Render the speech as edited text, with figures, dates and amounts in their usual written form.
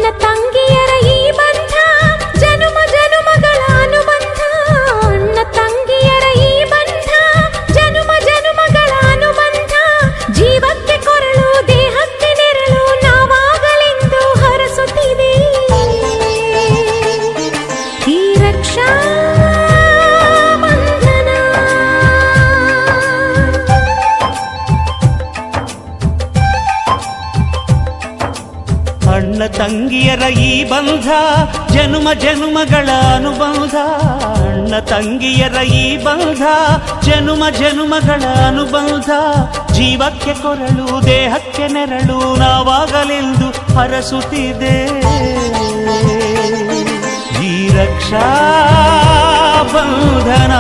ತಂಗಿಯರ ಈ ಬಂಧ ಜನುಮ ಜನುಮಗಳ ಅನುಬಂಧ. ಅಣ್ಣ ತಂಗಿಯರ ಈ ಬಂಧ ಜನುಮ ಜನುಮಗಳ ಅನುಬಂಧ. ಜೀವಕ್ಕೆ ಕೊರಳು ದೇಹಕ್ಕೆ ನೆರಳು ನಾವಾಗಲೆಂದು ಹರಸುತ್ತಿದೆ ಈ ರಕ್ಷಾ ಅಣ್ಣ ತಂಗಿಯರ ಈ ಬಂಧ ಜನುಮ ಜನುಮಗಳ ಅನುಬಂಧ. ಅಣ್ಣ ತಂಗಿಯರ ಈ ಬಂಧ ಜನುಮ ಜನುಮಗಳ ಅನುಬಂಧ. ಜೀವಕ್ಕೆ ಕೊರಳು ದೇಹಕ್ಕೆ ನೆರಳು ನಾವಾಗಲೆಂದು ಹರಸುತ್ತಿದೆ ಈ ರಕ್ಷಾ ಬಂಧನ.